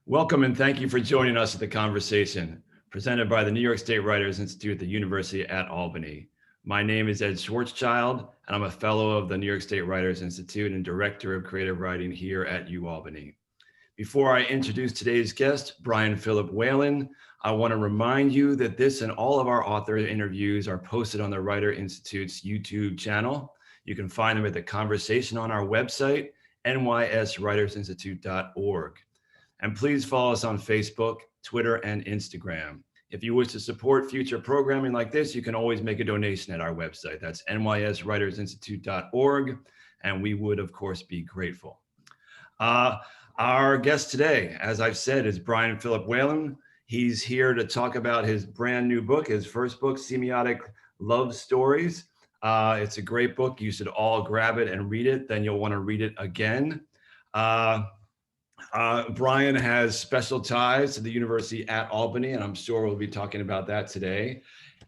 Welcome and thank you for joining us at the conversation presented by the New York State Writers Institute at the University at Albany. My name is Ed Schwarzschild, and I'm a fellow of the New York State Writers Institute and director of creative writing here at UAlbany. Before I introduce today's guest, Brian Phillip Whalen, I want to remind you that this and all of our author interviews are posted on the Writer Institute's YouTube channel. You can find them at the conversation on our website, nyswritersinstitute.org. And please follow us on Facebook, Twitter, and Instagram. If you wish to support future programming like this, you can always make a donation at our website. That's nyswritersinstitute.org, and we would, of course, be grateful. Our guest today, as I've said, is Brian Phillip Whalen. He's here to talk about his brand new book, his first book, Semiotic Love Stories. It's a great book. You should all grab it and read it. Then you'll want to read it again. Brian has special ties to the University at Albany, and I'm sure we'll be talking about that today.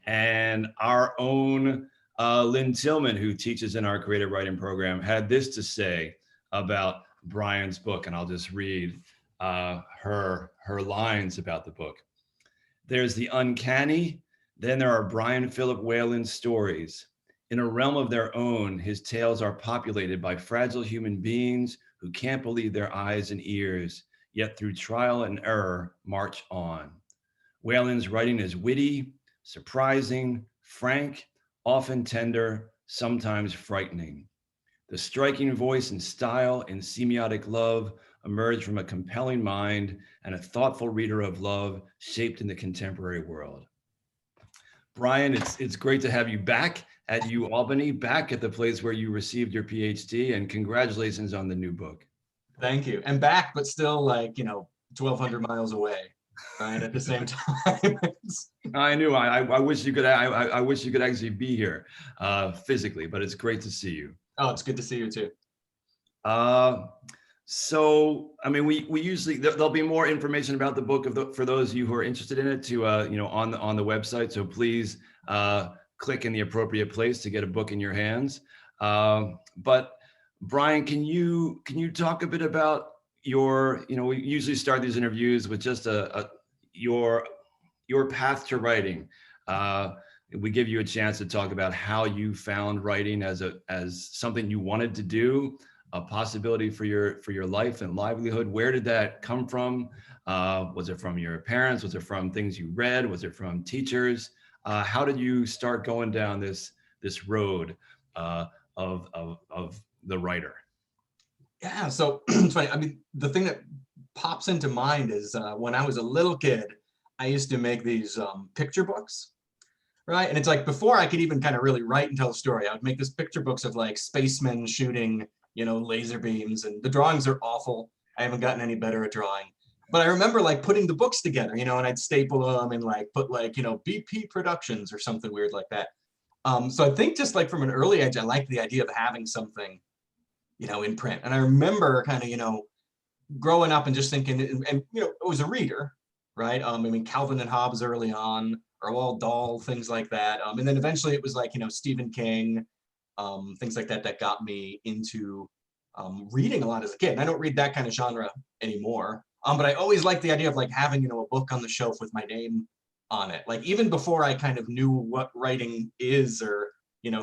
And our own Lynn Tillman, who teaches in our creative writing program, had this to say about Brian's book, and I'll just read her lines about the book. There's the uncanny, then there are Brian Phillip Whalen's stories. In a realm of their own, his tales are populated by fragile human beings who can't believe their eyes and ears, yet through trial and error, march on. Whalen's writing is witty, surprising, frank, often tender, sometimes frightening. The striking voice and style in Semiotic Love emerge from a compelling mind and a thoughtful reader of love shaped in the contemporary world. Brian, it's great to have you back at UAlbany, back at the place where you received your PhD, and congratulations on the new book. Thank you. And back, but still 1,200 miles away, right? At the same time. I knew. I wish you could. I wish you could actually be here physically, but it's great to see you. Oh, it's good to see you too. So, I mean, we usually there'll be more information about the book for those of you who are interested in it to on the website. So please click in the appropriate place to get a book in your hands. But Brian, can you talk a bit about your, we usually start these interviews with just your path to writing. We give you a chance to talk about how you found writing as something you wanted to do, a possibility for your life and livelihood. Where did that come from? Was it from your parents? Was it from things you read? Was it from teachers? How did you start going down this road of the writer? Yeah, so it's funny. I mean, the thing that pops into mind is when I was a little kid, I used to make these picture books, right? And it's like before I could even kind of really write and tell a story, I would make these picture books of like spacemen shooting, laser beams, and the drawings are awful. I haven't gotten any better at drawing. But I remember like putting the books together, and I'd staple them and like put like, BP Productions or something weird like that. So I think just like from an early age, I liked the idea of having something, in print. And I remember kind of, growing up and just thinking, and I was a reader, right? I mean, Calvin and Hobbes early on, or Roald Dahl, things like that. And then eventually it was like, Stephen King, things like that got me into reading a lot as a kid. And I don't read that kind of genre anymore. But I always liked the idea of like having, a book on the shelf with my name on it. Like even before I kind of knew what writing is or,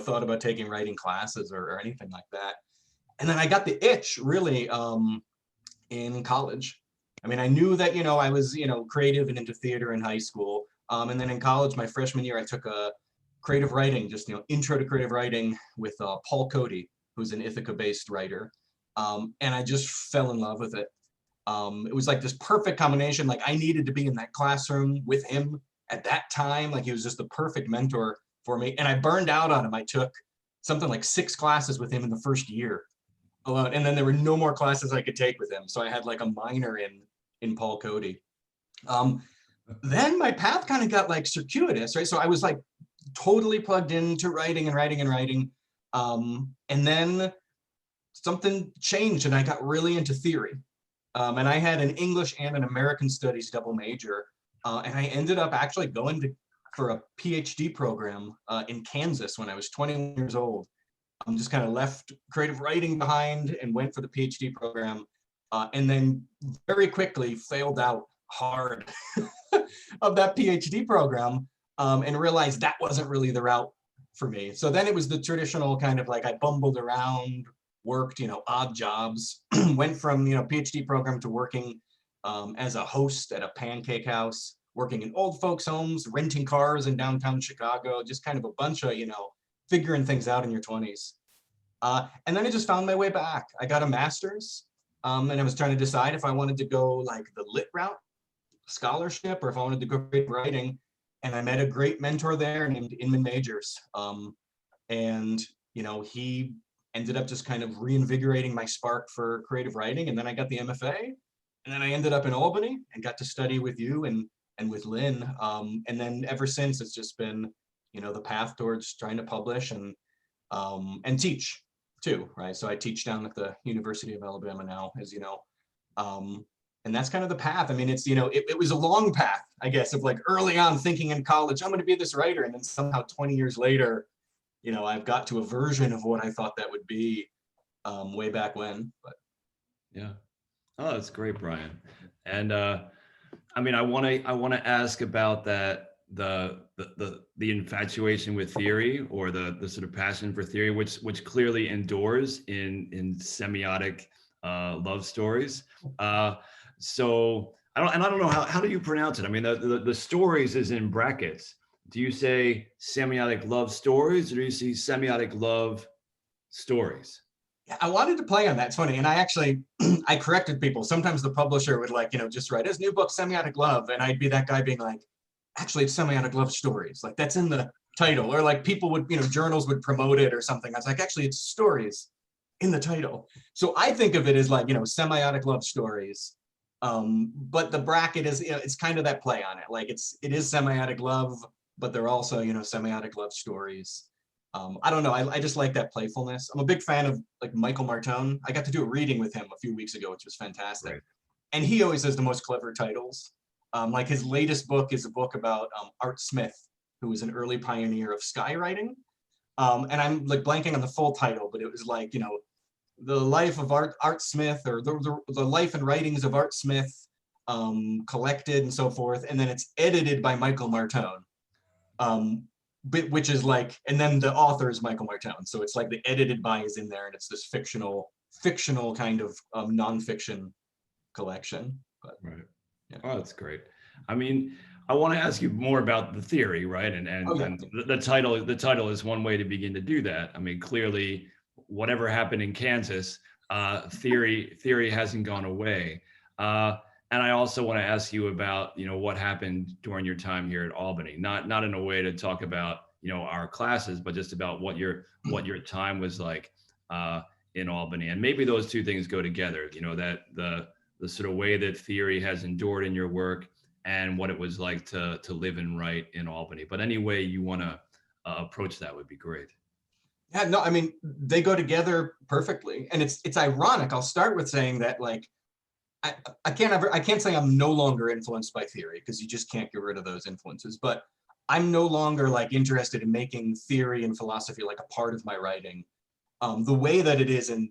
thought about taking writing classes or anything like that. And then I got the itch really in college. I mean, I knew that, I was, creative and into theater in high school. And then in college, my freshman year, I took a creative writing, just, intro to creative writing with Paul Cody, who's an Ithaca-based writer. And I just fell in love with it. It was like this perfect combination. Like I needed to be in that classroom with him at that time. Like he was just the perfect mentor for me. And I burned out on him. I took something like 6 classes with him in the first year alone. And then there were no more classes I could take with him. So I had like a minor in Paul Cody. Then my path kind of got like circuitous, right? So I was like totally plugged into writing. And then something changed and I got really into theory. And I had an English and an American Studies double major. And I ended up actually going for a PhD program in Kansas when I was 21 years old. Just kind of left creative writing behind and went for the PhD program. and then very quickly failed out hard of that PhD program, and realized that wasn't really the route for me. So then it was the traditional kind of like I bumbled around, worked, odd jobs, went from, PhD program to working as a host at a pancake house, working in old folks' homes, renting cars in downtown Chicago, just kind of a bunch of, figuring things out in your 20s. And then I just found my way back. I got a master's, and I was trying to decide if I wanted to go like the lit route, scholarship, or if I wanted to go creative writing. And I met a great mentor there named Inman Majors. And, he ended up just kind of reinvigorating my spark for creative writing. And then I got the MFA, and then I ended up in Albany and got to study with you and with Lynn. And then ever since, it's just been, the path towards trying to publish and teach too, right? So I teach down at the University of Alabama now, as you know. And that's kind of the path. I mean, it's, it was a long path, I guess, of like early on thinking in college, I'm going to be this writer. And then somehow 20 years later, I've got to a version of what I thought that would be way back when. But yeah. Oh, that's great, Brian. And I mean, I want to ask about that, the infatuation with theory, or the sort of passion for theory, which clearly endures in semiotic love stories. So I don't know how do you pronounce it? I mean, the stories is in brackets. Do you say semiotic love stories, or do you see semiotic love stories? yeah, I wanted to play on that. It's funny. And I actually, I corrected people. Sometimes the publisher would like, just write his new book, Semiotic Love. And I'd be that guy being like, actually it's semiotic love stories. Like that's in the title. Or like people would, journals would promote it or something. I was like, actually it's stories in the title. So I think of it as like, semiotic love stories. But the bracket is, it's kind of that play on it. Like it is semiotic love, but they're also, semiotic love stories. I don't know. I just like that playfulness. I'm a big fan of like Michael Martone. I got to do a reading with him a few weeks ago, which was fantastic. Right. And he always has the most clever titles. Like his latest book is a book about Art Smith, who was an early pioneer of skywriting. And I'm like blanking on the full title, but it was like, the life of Art Smith, or the life and writings of Art Smith, collected and so forth. And then it's edited by Michael Martone. Which is like, and then the author is Michael Martone. So it's like the edited by is in there, and it's this fictional kind of nonfiction collection. But, right. Yeah. Oh, that's great. I mean, I want to ask you more about the theory, right? And the title is one way to begin to do that. I mean, clearly, whatever happened in Kansas, theory hasn't gone away. And I also want to ask you about, what happened during your time here at Albany, not in a way to talk about, our classes, but just about what your time was like in Albany. And maybe those two things go together, that the sort of way that theory has endured in your work and what it was like to live and write in Albany. But any way you want to approach that would be great. Yeah, no, I mean, they go together perfectly. And it's ironic. I'll start with saying that, like, I can't say I'm no longer influenced by theory, because you just can't get rid of those influences, but I'm no longer like interested in making theory and philosophy like a part of my writing, the way that it is in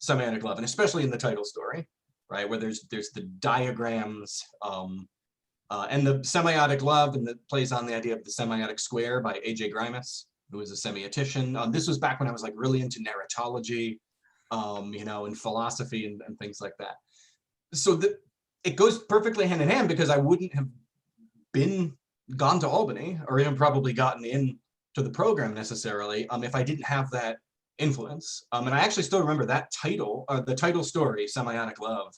Semiotic Love, and especially in the title story, right, where there's the diagrams, and the Semiotic Love, and that plays on the idea of the semiotic square by A.J. Grimes, who was a semiotician. This was back when I was like really into narratology, and philosophy and things like that. So it goes perfectly hand in hand, because I wouldn't have gone to Albany, or even probably gotten into the program necessarily, if I didn't have that influence. And I actually still remember that title, the title story, Semiotic Love.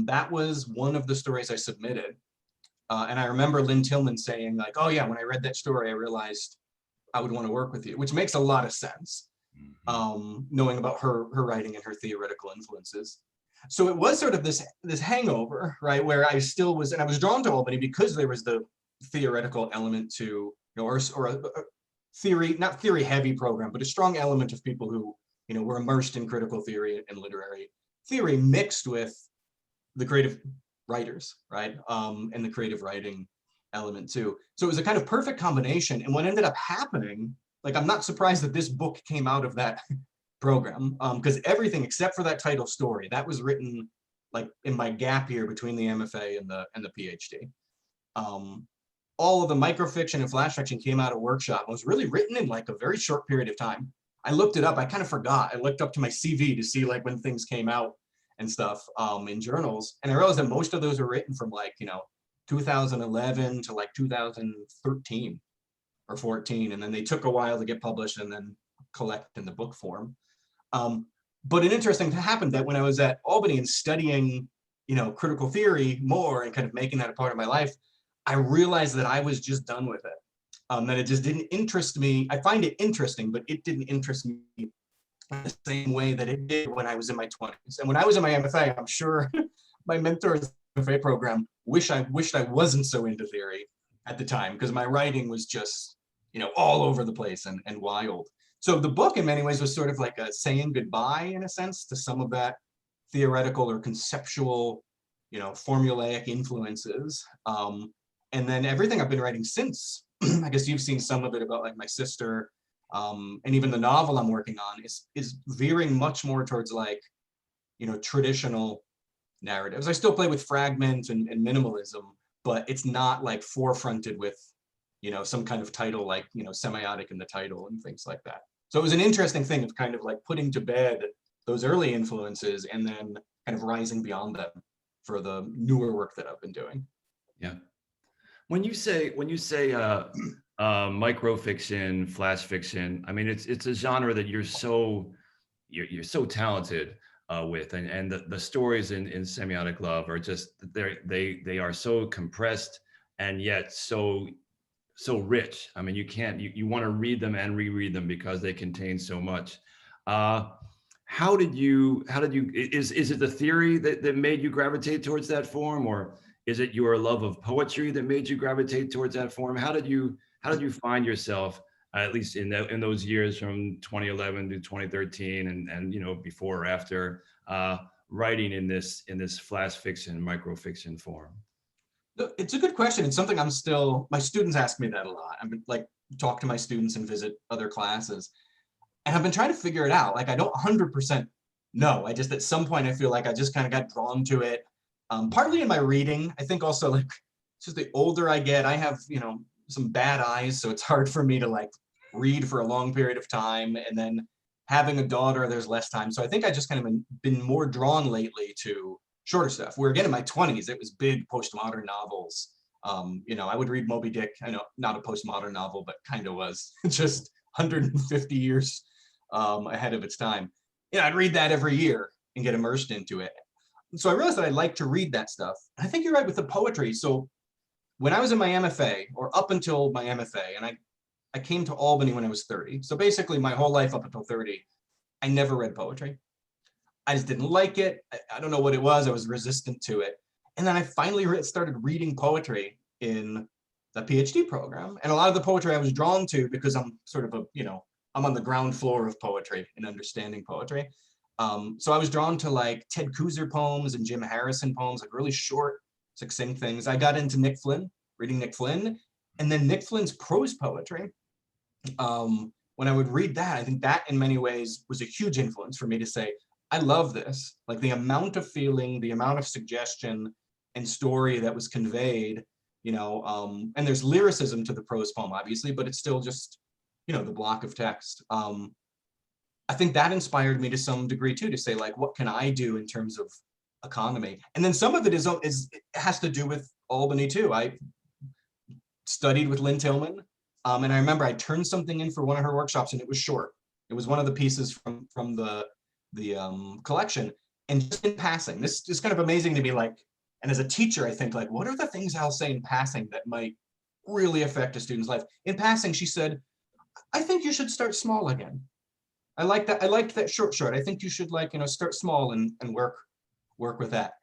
That was one of the stories I submitted. And I remember Lynn Tillman saying like, oh yeah, when I read that story, I realized I would want to work with you, which makes a lot of sense, knowing about her writing and her theoretical influences. So it was sort of this hangover, right, where I still was, and I was drawn to Albany because there was the theoretical element to, or a theory, not theory heavy program, but a strong element of people who, were immersed in critical theory and literary theory mixed with the creative writers, right, and the creative writing element too. So it was a kind of perfect combination. And what ended up happening, like, I'm not surprised that this book came out of that program, because everything except for that title story, that was written like in my gap year between the MFA and the PhD. All of the microfiction and flash fiction came out of workshop. It was really written in like a very short period of time. I looked it up. I kind of forgot. I looked up to my CV to see like when things came out and stuff in journals. And I realized that most of those are written from like, 2011 to like 2013 or 14. And then they took a while to get published and then collect in the book form. But an interesting thing happened that when I was at Albany and studying, critical theory more and kind of making that a part of my life, I realized that I was just done with it. That it just didn't interest me. I find it interesting, but it didn't interest me in the same way that it did when I was in my 20s. And when I was in my MFA, I'm sure my mentors in the MFA program wished I wasn't so into theory at the time, because my writing was just, all over the place and wild. So the book in many ways was sort of like a saying goodbye in a sense to some of that theoretical or conceptual, formulaic influences. And then everything I've been writing since, I guess you've seen some of it about like my sister, and even the novel I'm working on is veering much more towards like, traditional narratives. I still play with fragment and minimalism, but it's not like forefronted with, some kind of title like, semiotic in the title and things like that. So it was an interesting thing of kind of like putting to bed those early influences and then kind of rising beyond them for the newer work that I've been doing. Yeah. When you say microfiction, flash fiction, I mean it's a genre that you're so talented with, and the stories in Semiotic Love are just they are so compressed and yet so rich. I mean, you want to read them and reread them because they contain so much. How did you is it the theory that made you gravitate towards that form, or is it your love of poetry that made you gravitate towards that form? How did you find yourself, at least in those years from 2011 to 2013 and before or after, writing in this flash fiction, microfiction form? It's a good question. It's something my students ask me that a lot. I've been like talk to my students and visit other classes. And I've been trying to figure it out. Like I don't 100% know. I just at some point I feel like I just kind of got drawn to it. Partly in my reading. I think also like just the older I get, I have, some bad eyes. So it's hard for me to like read for a long period of time. And then having a daughter, there's less time. So I think I just kind of been more drawn lately to shorter stuff. Where again in my 20s, it was big postmodern novels. I would read Moby Dick. I know not a postmodern novel, but kind of was just 150 years ahead of its time. I'd read that every year and get immersed into it. So I realized that I like to read that stuff. I think you're right with the poetry. So when I was in my MFA, or up until my MFA, and I came to Albany when I was 30. So basically my whole life up until 30, I never read poetry. I just didn't like it. I don't know what it was. I was resistant to it. And then I finally started reading poetry in the PhD program. And a lot of the poetry I was drawn to because I'm sort of I'm on the ground floor of poetry and understanding poetry. So I was drawn to like Ted Kooser poems and Jim Harrison poems, like really short, succinct things. I got into reading Nick Flynn, and then Nick Flynn's prose poetry. When I would read that, I think that in many ways was a huge influence for me to say, I love this. Like the amount of feeling, the amount of suggestion and story that was conveyed, and there's lyricism to the prose poem, obviously, but it's still just, the block of text. I think that inspired me to some degree too, to say like, what can I do in terms of economy? And then some of it it has to do with Albany too. I studied with Lynn Tillman, and I remember I turned something in for one of her workshops, and it was short. It was one of the pieces from the collection, and just in passing, this is kind of amazing to me. Like, and as a teacher, I think like, what are the things I'll say in passing that might really affect a student's life? In passing, she said, I think you should start small again. I like that. I liked that short. I think you should start small and work with that.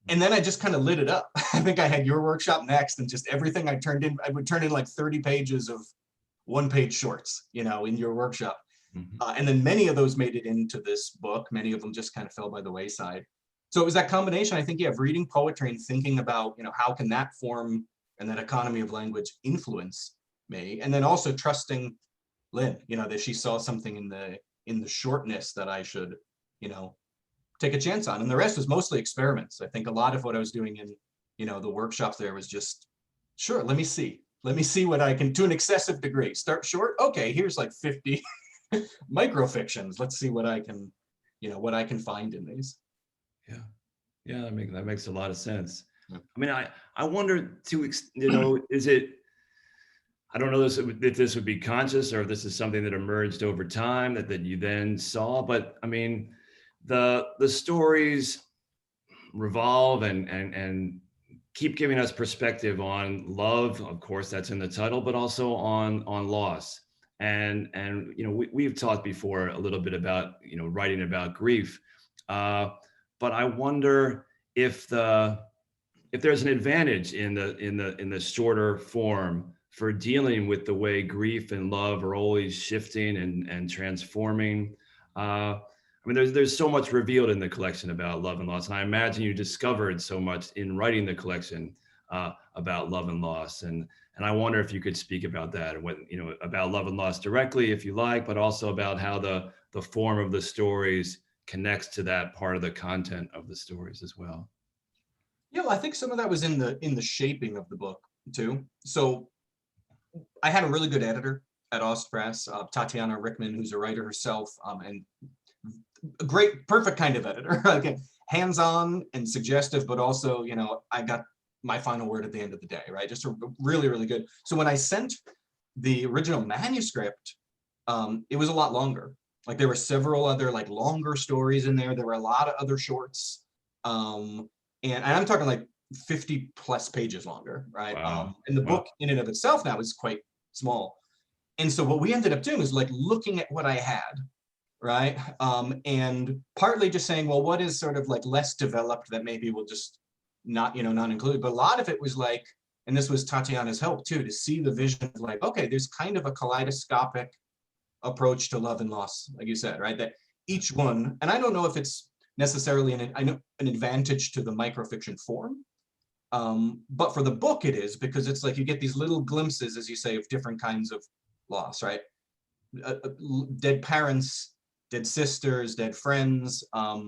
And then I just kind of lit it up. I think I had your workshop next, and just everything I would turn in like 30 pages of one-page shorts, in your workshop. Mm-hmm. And then many of those made it into this book. Many of them just kind of fell by the wayside. So it was that combination, I think, of reading poetry and thinking about, how can that form and that economy of language influence me? And then also trusting Lynn, that she saw something in the shortness that I should, take a chance on. And the rest was mostly experiments. I think a lot of what I was doing in, the workshops there was just, sure, let me see what I can, to an excessive degree. Start short. Okay, here's like 50 microfictions. Let's see what I can, what I can find in these. Yeah. Yeah, that makes a lot of sense. Yeah. I mean, I wonder is it, I don't know if this would be conscious or if this is something that emerged over time that you then saw, but I mean, the stories revolve and keep giving us perspective on love. Of course, that's in the title, but also on loss. And we've talked before a little bit about writing about grief, but I wonder if there's an advantage in the shorter form for dealing with the way grief and love are always shifting and transforming. I mean, there's so much revealed in the collection about love and loss, and I imagine you discovered so much in writing the collection about love and loss. And I wonder if you could speak about that and what about love and loss directly, if you like, but also about how the form of the stories connects to that part of the content of the stories as well. Yeah, well, I think some of that was in the shaping of the book too. So I had a really good editor at Awst Press, Tatiana Rickman, who's a writer herself, and a great, perfect kind of editor. Again, hands-on and suggestive, but also, I got my final word at the end of the day, right? Just really, really good. So when I sent the original manuscript, it was a lot longer. Like there were several other like longer stories in there. There were a lot of other shorts. And I'm talking like 50 plus pages longer, right? Wow. And the book in and of itself now is quite small. And so what we ended up doing is like looking at what I had, right? And partly just saying, well, what is sort of like less developed that maybe we'll just not include. But a lot of it was like, and this was Tatiana's help too, to see the vision of like, okay, there's kind of a kaleidoscopic approach to love and loss, like you said, right? That each one, and I don't know if it's necessarily an advantage to the microfiction form, but for the book it is, because it's like you get these little glimpses, as you say, of different kinds of loss, right? Dead parents, dead sisters, dead friends, a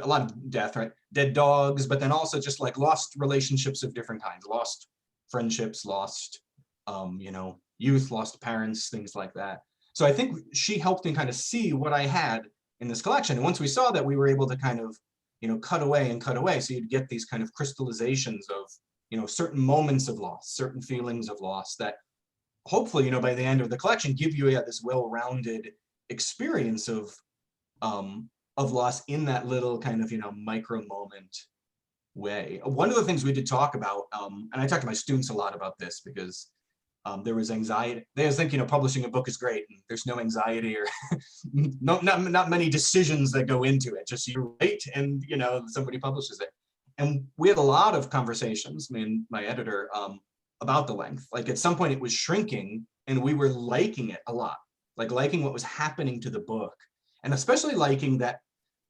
lot of death, right? Dead dogs, but then also just like lost relationships of different kinds, lost friendships, lost, youth, lost parents, things like that. So I think she helped me kind of see what I had in this collection. And once we saw that, we were able to kind of, cut away. So you'd get these kind of crystallizations of, certain moments of loss, certain feelings of loss that hopefully, by the end of the collection, give you this well-rounded experience of loss in that little kind of, micro moment way. One of the things we did talk about, and I talk to my students a lot about this because there was anxiety. They always think, publishing a book is great and there's no anxiety or not many decisions that go into it. Just you write and, somebody publishes it. And we had a lot of conversations, me and my editor, about the length. Like at some point it was shrinking and we were liking it a lot, like liking what was happening to the book. And especially liking that,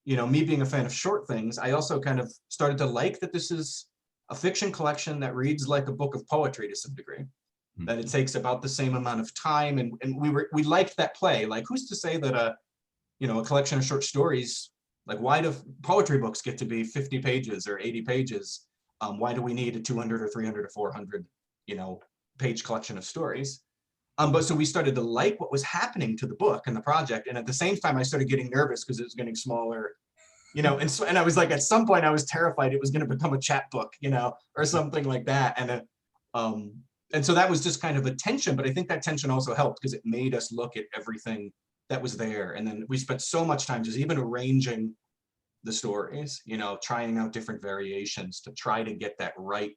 me being a fan of short things, I also kind of started to like that this is a fiction collection that reads like a book of poetry to some degree, that it takes about the same amount of time. And we liked that play. Like who's to say that a collection of short stories, like why do poetry books get to be 50 pages or 80 pages? Why do we need a 200 or 300 or 400, page collection of stories? But so we started to like what was happening to the book and the project. And at the same time, I started getting nervous because it was getting smaller, and I was like, at some point I was terrified it was going to become a chat book, or something like that. And so that was just kind of a tension, but I think that tension also helped because it made us look at everything that was there. And then we spent so much time just even arranging the stories, trying out different variations to try to get that right,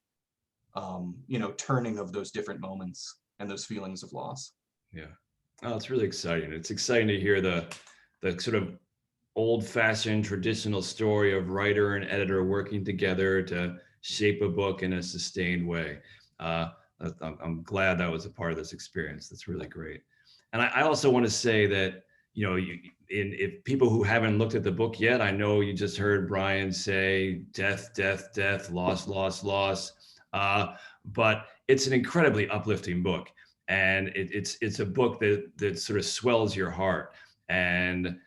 turning of those different moments and those feelings of loss. Yeah. Oh, it's really exciting. It's exciting to hear the sort of old-fashioned traditional story of writer and editor working together to shape a book in a sustained way. I'm glad that was a part of this experience. That's really great. And I also want to say that, if people who haven't looked at the book yet, I know you just heard Brian say death, death, death, loss, loss, loss. But it's an incredibly uplifting book. And it's a book that sort of swells your heart. And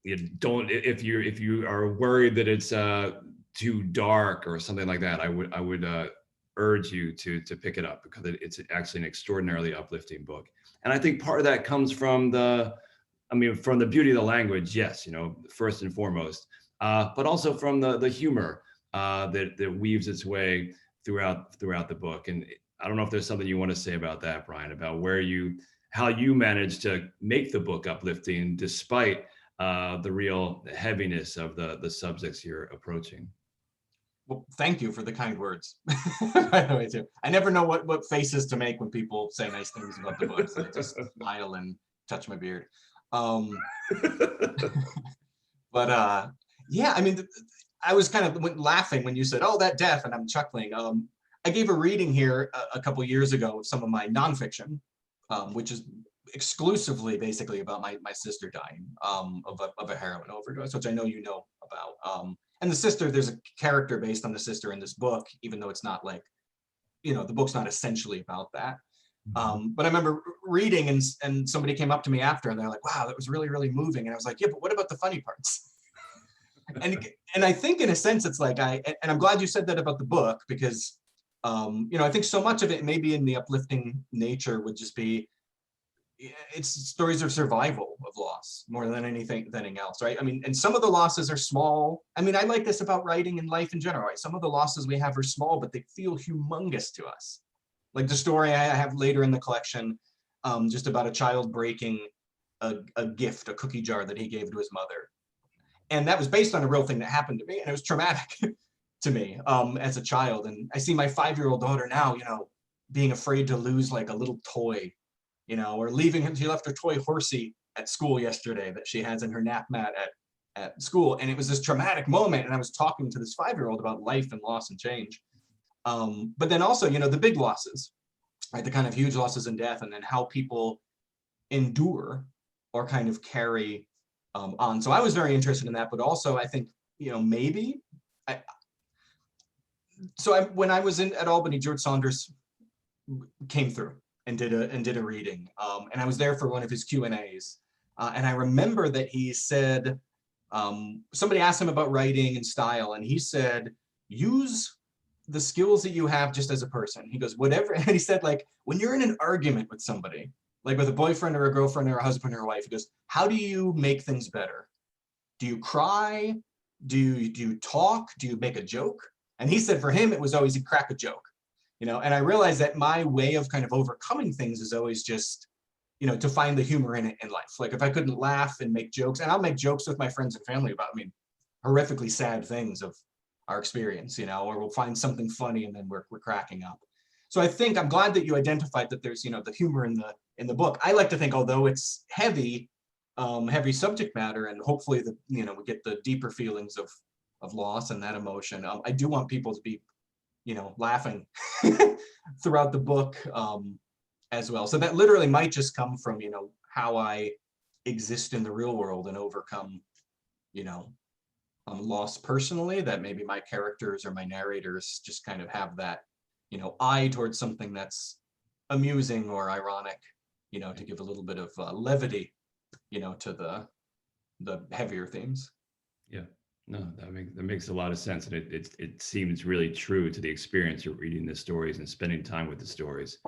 you don't, if you are worried that it's too dark or something like that, I would urge you to pick it up, because it's actually an extraordinarily uplifting book. And I think part of that comes from from the beauty of the language, yes, first and foremost, but also from the humor that weaves its way throughout the book. And I don't know if there's something you want to say about that, Brian, about how you managed to make the book uplifting despite the real heaviness of the subjects you're approaching. Well, thank you for the kind words, by the way, too. I never know what faces to make when people say nice things about the book. So I just smile and touch my beard. But yeah, I mean, I was kind of laughing when you said, "Oh, that death," and I'm chuckling. I gave a reading here a couple years ago of some of my nonfiction, which is exclusively basically about my sister dying of a heroin overdose, which I know you know about. And the sister, there's a character based on the sister in this book, even though it's not like, the book's not essentially about that. But I remember reading and somebody came up to me after and they're like, "Wow, that was really, really moving." And I was like, "Yeah, but what about the funny parts?" and I think in a sense, it's like, and I'm glad you said that about the book, because, I think so much of it, maybe in the uplifting nature, would just be, it's stories of survival of loss more than anything else, right? I mean, and some of the losses are small. I mean, I like this about writing and life in general, right? Some of the losses we have are small, but they feel humongous to us. Like the story I have later in the collection, just about a child breaking a gift, a cookie jar that he gave to his mother. And that was based on a real thing that happened to me, and it was traumatic to me as a child. And I see my 5-year-old daughter now, being afraid to lose like a little toy, or leaving him. She left her toy horsey at school yesterday that she has in her nap mat at school. And it was this traumatic moment. And I was talking to this 5-year-old about life and loss and change. But then also, the big losses, right? The kind of huge losses and death, and then how people endure or kind of carry on. So I was very interested in that, but also I think, maybe, when I was at Albany, George Saunders came through and did a reading, and I was there for one of his Q&As, and I remember that he said, somebody asked him about writing and style, and he said, "Use the skills that you have just as a person." He goes, "Whatever," and he said, like, when you're in an argument with somebody, like with a boyfriend or a girlfriend or a husband or a wife, he goes, "How do you make things better? Do you cry? Do you talk? Do you make a joke?" And he said for him, it was always he'd crack a joke. And I realized that my way of kind of overcoming things is always just, to find the humor in it in life. Like if I couldn't laugh and make jokes, and I'll make jokes with my friends and family about, horrifically sad things of our experience, or we'll find something funny and then we're cracking up. So I think I'm glad that you identified that there's, the humor in the book. I like to think, although it's heavy subject matter, and hopefully we get the deeper feelings of loss and that emotion. I do want people to be, laughing throughout the book as well. So that literally might just come from, how I exist in the real world and overcome, loss personally, that maybe my characters or my narrators just kind of have that, eye towards something that's amusing or ironic, to give a little bit of levity, to the heavier themes. Yeah. No, that makes a lot of sense, and it seems really true to the experience of reading the stories and spending time with the stories.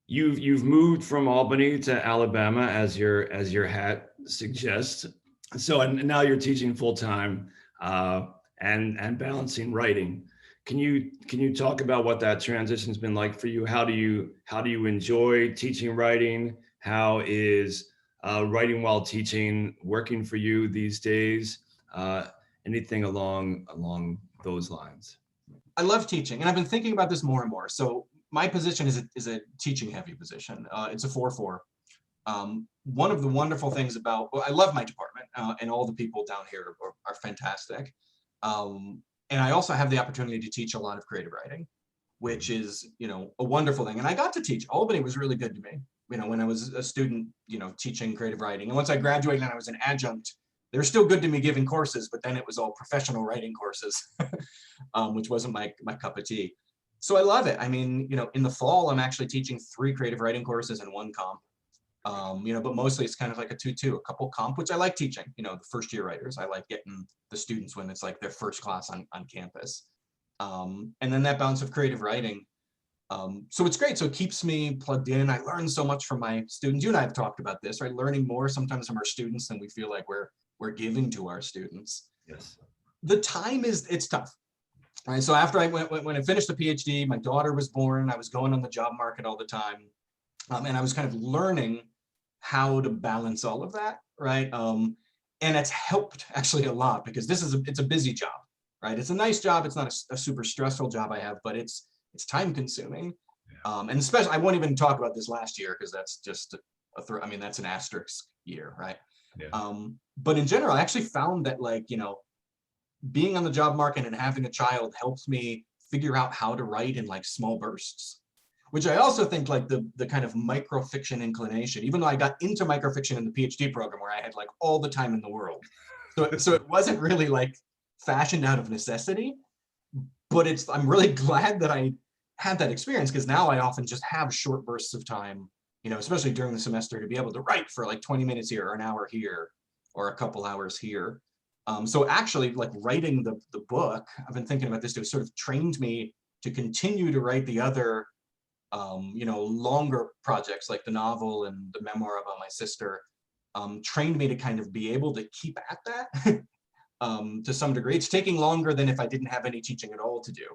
You've moved from Albany to Alabama, as your hat suggests. So, and now you're teaching full time and balancing writing. Can you talk about what that transition's been like for you? How do you enjoy teaching writing? How is writing while teaching working for you these days? Anything along those lines? I love teaching, and I've been thinking about this more and more. So my position is a teaching heavy position. It's a 4-4. One of the wonderful things about, I love my department, and all the people down here are fantastic. And I also have the opportunity to teach a lot of creative writing, which is, a wonderful thing. And I got to teach. Albany was really good to me, when I was a student, teaching creative writing. And once I graduated and I was an adjunct, they were still good to me giving courses, but then it was all professional writing courses, which wasn't my cup of tea. So I love it. I mean, in the fall, I'm actually teaching 3 creative writing courses and 1 comp. But mostly it's kind of like a 2-2, a couple comp, which I like teaching, the first year writers. I like getting the students when it's like their first class on campus. And then that bounce of creative writing. So it's great. So it keeps me plugged in. I learn so much from my students. You and I have talked about this, right? Learning more sometimes from our students than we feel like we're giving to our students. Yes. The time it's tough. Right. So after when I finished the PhD, my daughter was born. I was going on the job market all the time. And I was kind of learning how to balance all of that. Right. And it's helped actually a lot because it's a busy job. Right. It's a nice job. It's not a super stressful job I have, but it's time consuming. Yeah. And especially, I won't even talk about this last year because that's just that's an asterisk year. Right. Yeah. But in general, I actually found that being on the job market and having a child helps me figure out how to write in like small bursts, which I also think like the kind of microfiction inclination, even though I got into microfiction in the PhD program where I had like all the time in the world. So it wasn't really like fashioned out of necessity, but I'm really glad that I had that experience because now I often just have short bursts of time, especially during the semester to be able to write for like 20 minutes here or an hour here or a couple hours here. So actually, like writing the book, I've been thinking about this too, sort of trained me to continue to write the other, longer projects like the novel and the memoir about my sister, trained me to kind of be able to keep at that to some degree. It's taking longer than if I didn't have any teaching at all to do,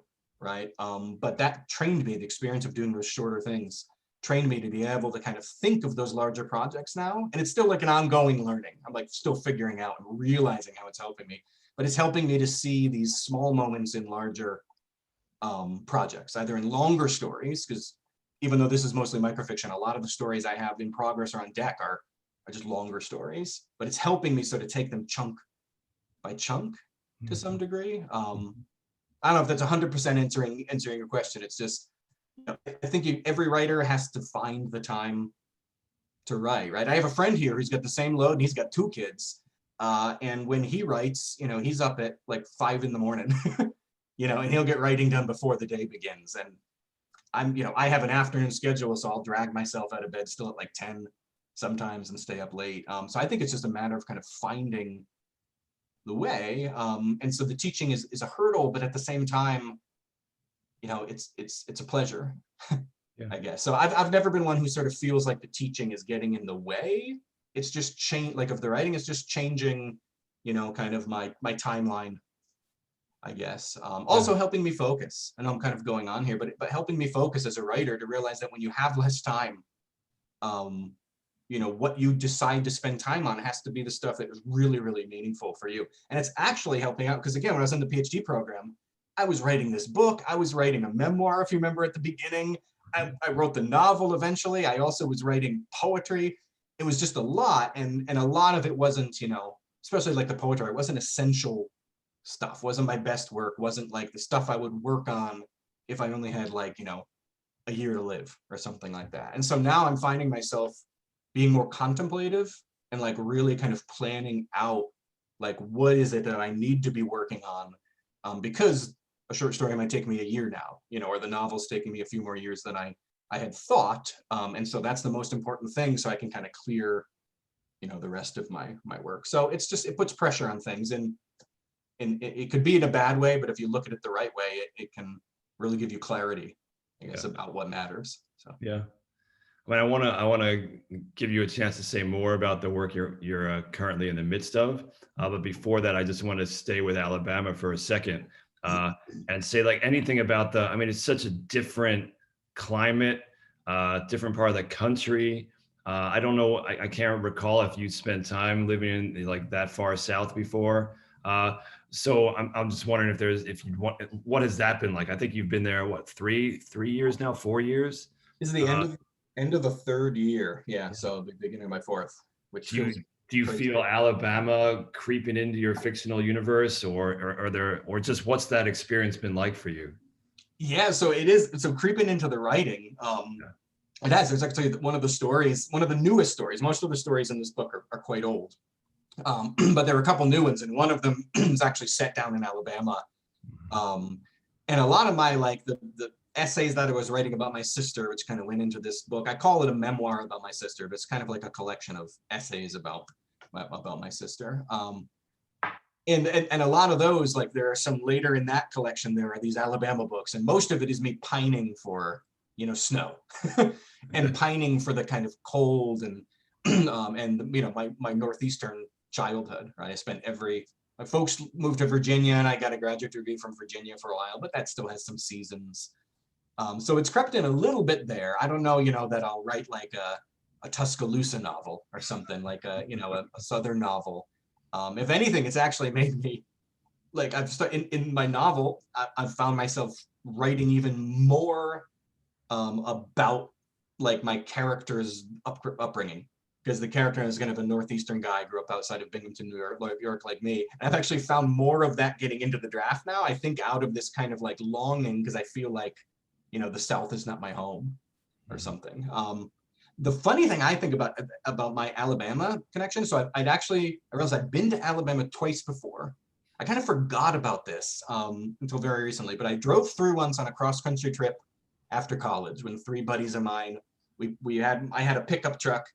right? But that trained me, the experience of doing those shorter things trained me to be able to kind of think of those larger projects now. And it's still like an ongoing learning. I'm like still figuring out and realizing how it's helping me, but it's helping me to see these small moments in larger projects, either in longer stories, because even though this is mostly microfiction, a lot of the stories I have in progress or on deck are just longer stories, but it's helping me sort of take them chunk by chunk to some degree. I don't know if that's 100% answering your question. It's just, I think every writer has to find the time to write, right? I have a friend here who's got the same load and he's got 2 kids. And when he writes, he's up at like 5 in the morning, and he'll get writing done before the day begins. And I have an afternoon schedule, so I'll drag myself out of bed still at like 10 sometimes and stay up late. So I think it's just a matter of kind of finding the way. And so the teaching is a hurdle, but at the same time, it's a pleasure, yeah. I guess. So I've never been one who sort of feels like the teaching is getting in the way. It's just of the writing is just changing, kind of my timeline, I guess. Also helping me focus. I know I'm kind of going on here, but helping me focus as a writer to realize that when you have less time, what you decide to spend time on has to be the stuff that is really, really meaningful for you. And it's actually helping out because again, when I was in the PhD program, I was writing this book. I was writing a memoir, if you remember at the beginning. I wrote the novel eventually. I also was writing poetry. It was just a lot. And a lot of it wasn't, especially like the poetry, it wasn't essential stuff, wasn't my best work, wasn't like the stuff I would work on if I only had like, a year to live or something like that. And so now I'm finding myself being more contemplative and like really kind of planning out like what is it that I need to be working on, because a short story might take me a year now, or the novel's taking me a few more years than I had thought. And so that's the most important thing. So I can kind of clear, the rest of my work. So it's just, it puts pressure on things and it could be in a bad way, but if you look at it the right way, it can really give you clarity, I guess, about what matters. So, yeah. I want to give you a chance to say more about the work you're currently in the midst of. But before that, I just want to stay with Alabama for a second and say like anything about it's such a different climate, different part of the country. I don't know, I can't recall if you spent time living in like that far south before. So I'm just wondering what has that been like? I think you've been there, what, 3 years now, 4 years? This is the end of the 3rd year. Yeah. So the beginning of my 4th, which do you feel Alabama creeping into your fictional universe or just what's that experience been like for you? Yeah. So it is. So creeping into the writing, it has. There's actually one of the newest stories. Most of the stories in this book are quite old. But there are a couple new ones, and one of them is actually set down in Alabama. And a lot of my like essays that I was writing about my sister, which kind of went into this book. I call it a memoir about my sister, but it's kind of like a collection of essays about my sister. And a lot of those, like there are some later in that collection, there are these Alabama books, and most of it is me pining for, you know, snow and pining for the kind of cold and, and you know, my Northeastern childhood, right? I spent my folks moved to Virginia and I got a graduate degree from Virginia for a while, but that still has some seasons. So it's crept in a little bit there. I don't know, you know, that I'll write like a Tuscaloosa novel or something like you know, a Southern novel. If anything, it's actually made me, like in my novel, I've found myself writing even more about like my character's upbringing, because the character is kind of a Northeastern guy, grew up outside of Binghamton, New York, like me. And I've actually found more of that getting into the draft now, I think, out of this kind of like longing, because I feel like, you know, the South is not my home or something. The funny thing I think about my Alabama connection, so I realized I'd been to Alabama twice before. I kind of forgot about this until very recently, but I drove through once on a cross-country trip after college when 3 buddies of mine, I had a pickup truck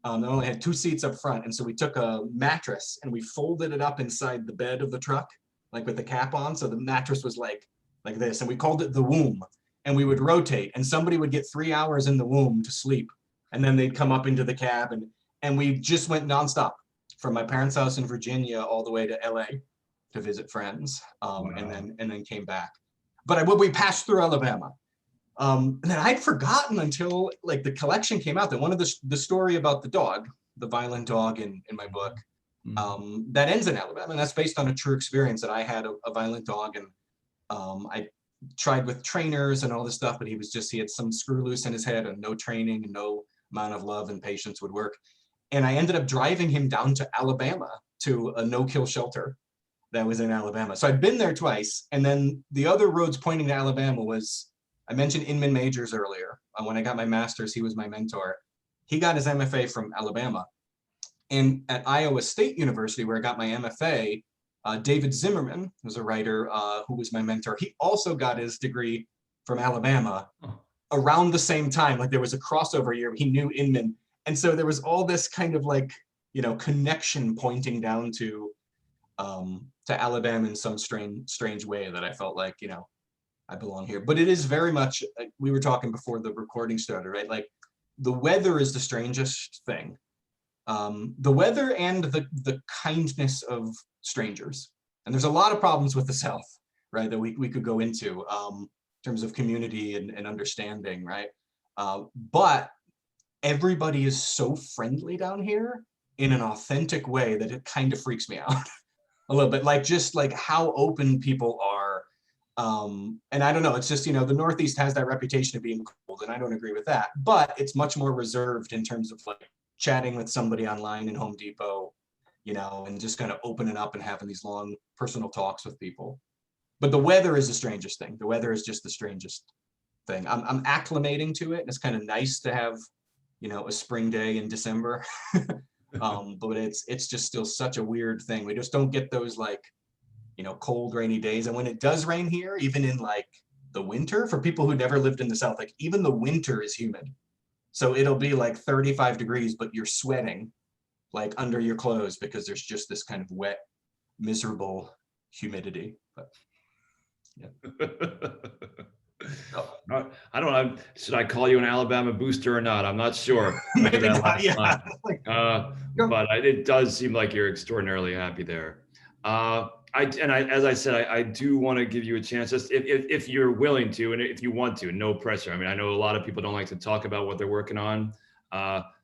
that only had 2 seats up front, and so we took a mattress and we folded it up inside the bed of the truck, like with the cap on, so the mattress was like this, and we called it the womb, and we would rotate, and somebody would get 3 hours in the womb to sleep, and then they'd come up into the cab, and we just went nonstop from my parents' house in Virginia all the way to LA to visit friends, Wow. and then came back. But we passed through Alabama. And then I'd forgotten until like the collection came out that one of the story about the dog, the violent dog in my book, that ends in Alabama, and that's based on a true experience that I had a violent dog, and I tried with trainers and all this stuff, but he had some screw loose in his head and no training and no amount of love and patience would work. And I ended up driving him down to Alabama to a no-kill shelter that was in Alabama. So I'd been there twice. And then the other roads pointing to Alabama was, I mentioned Inman Majors earlier. When I got my master's, he was my mentor. He got his MFA from Alabama. And at Iowa State University, where I got my MFA, David Zimmerman was a writer who was my mentor. He also got his degree from Alabama around the same time. Like there was a crossover year. He knew Inman. And so there was all this kind of like, you know, connection pointing down to Alabama in some strange way that I felt like, you know, I belong here. But it is very much, we were talking before the recording started, right? Like the weather is the strangest thing. The weather and the kindness of strangers. And there's a lot of problems with the South, right, that we could go into in terms of community and understanding, right? But everybody is so friendly down here in an authentic way that it kind of freaks me out a little bit, like just like how open people are. And I don't know, it's just, you know, the Northeast has that reputation of being cold, and I don't agree with that, but it's much more reserved in terms of like chatting with somebody online in Home Depot, you know, and just kind of opening up and having these long personal talks with people. But the weather is the strangest thing. The weather is just the strangest thing. I'm acclimating to it. And it's kind of nice to have, you know, a spring day in December. But it's just still such a weird thing. We just don't get those like, you know, cold, rainy days. And when it does rain here, even in like the winter, for people who never lived in the South, like even the winter is humid. So it'll be like 35 degrees, but you're sweating like under your clothes because there's just this kind of wet, miserable humidity. But yeah. I don't know. Should I call you an Alabama booster or not? I'm not sure. Maybe not, yeah. But it does seem like you're extraordinarily happy there. As I said, I do want to give you a chance, just if you're willing to, and if you want to, no pressure. I mean, I know a lot of people don't like to talk about what they're working on.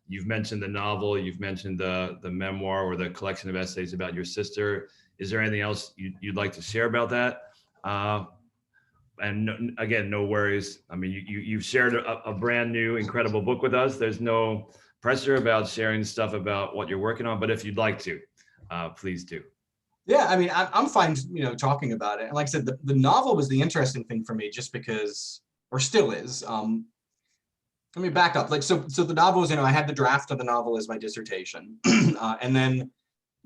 You've mentioned the novel, you've mentioned the memoir or the collection of essays about your sister. Is there anything else you'd like to share about that? And again, no worries. I mean, you've shared a brand new, incredible book with us. There's no pressure about sharing stuff about what you're working on, but if you'd like to, please do. Yeah, I mean, I'm fine, you know, talking about it. And like I said, the novel was the interesting thing for me, just because, or still is. Let me back up. Like, so the novel was, you know, I had the draft of the novel as my dissertation, and then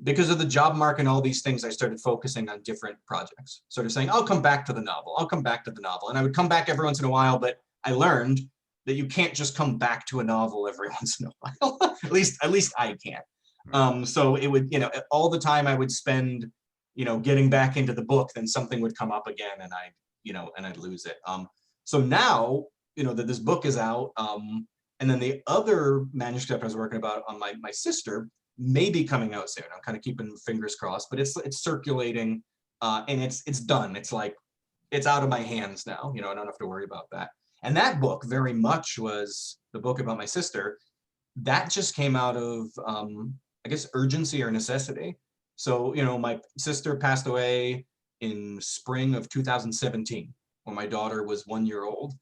because of the job market and all these things, I started focusing on different projects, sort of saying, I'll come back to the novel. I'll come back to the novel. And I would come back every once in a while, but I learned that you can't just come back to a novel every once in a while. at least I can't. So it would, all the time I would spend, getting back into the book, then something would come up again and I'd lose it. So now, that this book is out, and then the other manuscript I was working about on my sister may be coming out soon. I'm kind of keeping fingers crossed, but it's circulating, and it's done. It's like, it's out of my hands now. I don't have to worry about that. And that book very much was the book about my sister. That just came out of, I guess, urgency or necessity. So, my sister passed away in spring of 2017 when my daughter was 1 year old.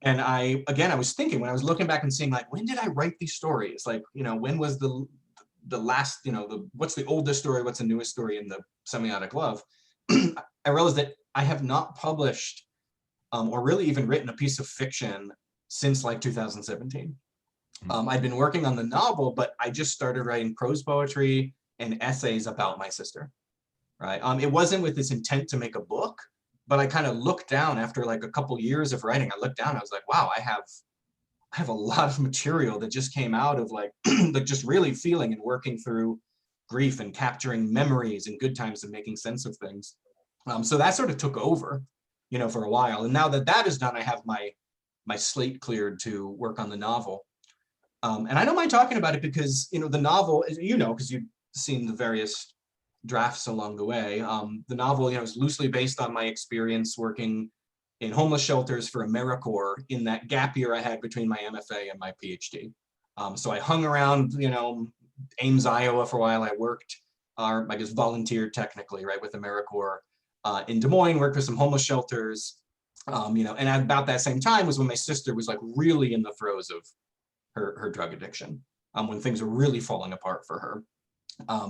And I was thinking, when I was looking back and seeing, like, when did I write these stories? Like, when was the last, what's the oldest story, what's the newest story in the Semiotic Love? I realized that I have not published or really even written a piece of fiction since like 2017. I'd been working on the novel, but I just started writing prose poetry and essays about my sister, right? It wasn't with this intent to make a book, but I kind of looked down after like a couple years of writing. I looked down, I was like, wow, I have a lot of material that just came out of like, like just really feeling and working through grief and capturing memories and good times and making sense of things. So that sort of took over, for a while. And now that that is done, I have my slate cleared to work on the novel. And I don't mind talking about it because, the novel, because you've seen the various drafts along the way. The novel, is loosely based on my experience working in homeless shelters for AmeriCorps in that gap year I had between my MFA and my PhD. So I hung around, Ames, Iowa for a while. I worked, I guess volunteered technically, right, with AmeriCorps in Des Moines, worked with some homeless shelters, and at about that same time was when my sister was like really in the throes of her drug addiction, when things were really falling apart for her.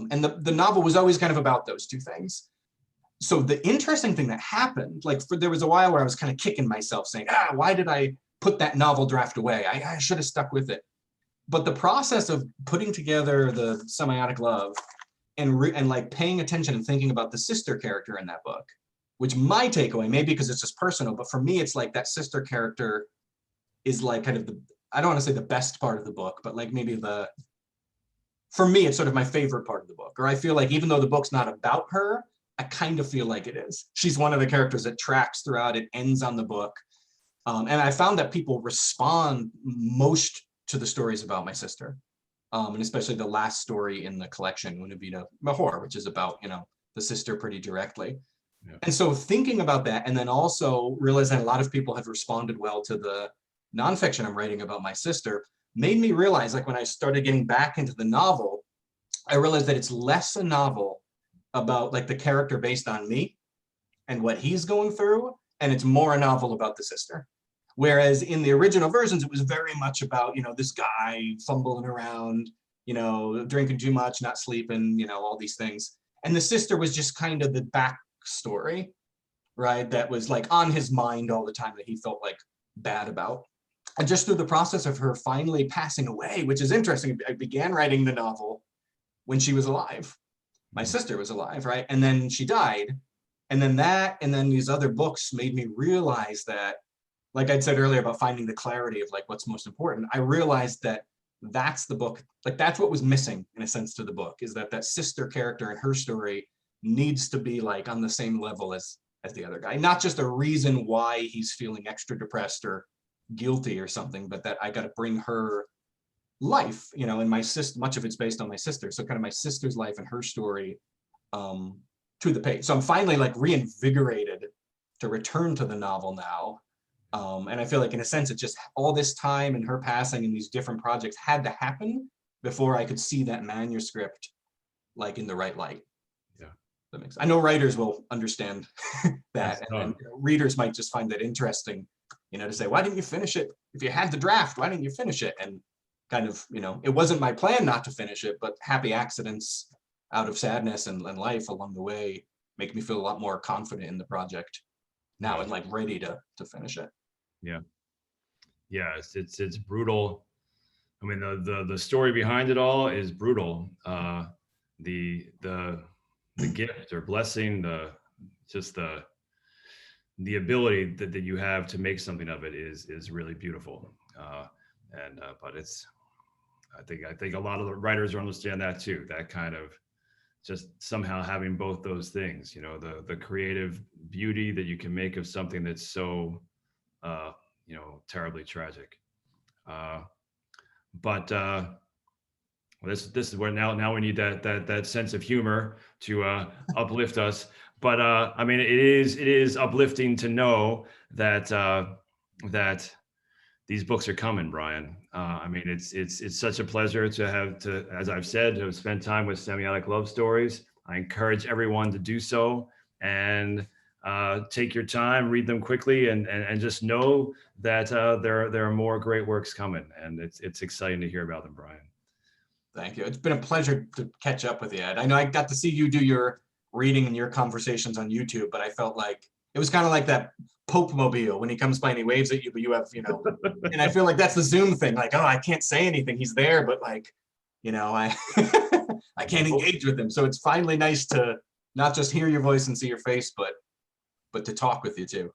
And the novel was always kind of about those two things. So the interesting thing that happened, like there was a while where I was kind of kicking myself saying, why did I put that novel draft away? I should have stuck with it. But the process of putting together the Semiotic Love and like paying attention and thinking about the sister character in that book, which my takeaway, maybe because it's just personal, but for me, it's like that sister character is like kind of I don't want to say the best part of the book, but like maybe for me, it's sort of my favorite part of the book. Or I feel like even though the book's not about her, I kind of feel like it is. She's one of the characters that tracks throughout. It ends on the book. And I found that people respond most to the stories about my sister. And especially the last story in the collection, Una Vida Mejor, which is about, the sister pretty directly. Yeah. And so thinking about that, and then also realizing a lot of people have responded well to the nonfiction I'm writing about my sister, made me realize, like when I started getting back into the novel, I realized that it's less a novel about like the character based on me and what he's going through, and it's more a novel about the sister. Whereas in the original versions, it was very much about, this guy fumbling around, drinking too much, not sleeping, all these things. And the sister was just kind of the backstory, right? That was like on his mind all the time that he felt like bad about. And just through the process of her finally passing away, which is interesting, I began writing the novel when she was alive. My sister was alive, right? And then she died. And then these other books made me realize that, like I'd said earlier about finding the clarity of like what's most important, I realized that that's the book, like that's what was missing in a sense to the book, is that sister character and her story needs to be like on the same level as the other guy. Not just a reason why he's feeling extra depressed or guilty or something, but that I got to bring her life, and my sister, much of it's based on my sister. So kind of my sister's life and her story to the page. So I'm finally like reinvigorated to return to the novel now. And I feel like in a sense, it's just all this time and her passing and these different projects had to happen before I could see that manuscript like in the right light. Yeah. That makes, I know writers will understand that, and readers might just find that interesting, to say, why didn't you finish it? If you had the draft, why didn't you finish it? And kind of, it wasn't my plan not to finish it, but happy accidents out of sadness and life along the way make me feel a lot more confident in the project now and like ready to finish it. Yeah. Yeah, it's brutal. I mean, the story behind it all is brutal. the gift or blessing, the ability that you have to make something of it is really beautiful. But I think a lot of the writers understand that too, that kind of just somehow having both those things, you know, the creative beauty that you can make of something that's so you know, terribly tragic. But this is where now we need that sense of humor to uplift us. But I mean, it is uplifting to know that that these books are coming, Brian. I mean, it's such a pleasure as I've said, to have spent time with Semiotic Love Stories. I encourage everyone to do so, and take your time, read them quickly, and just know that there are more great works coming, and it's exciting to hear about them, Brian. Thank you. It's been a pleasure to catch up with you, Ed. I know I got to see you do your reading and your conversations on YouTube, but I felt like it was kind of like that Pope mobile when he comes by and he waves at you, but you have, you know, and I feel like that's the Zoom thing. Like, oh, I can't say anything. He's there, but like, you know, I I can't engage with him. So it's finally nice to not just hear your voice and see your face, but to talk with you too.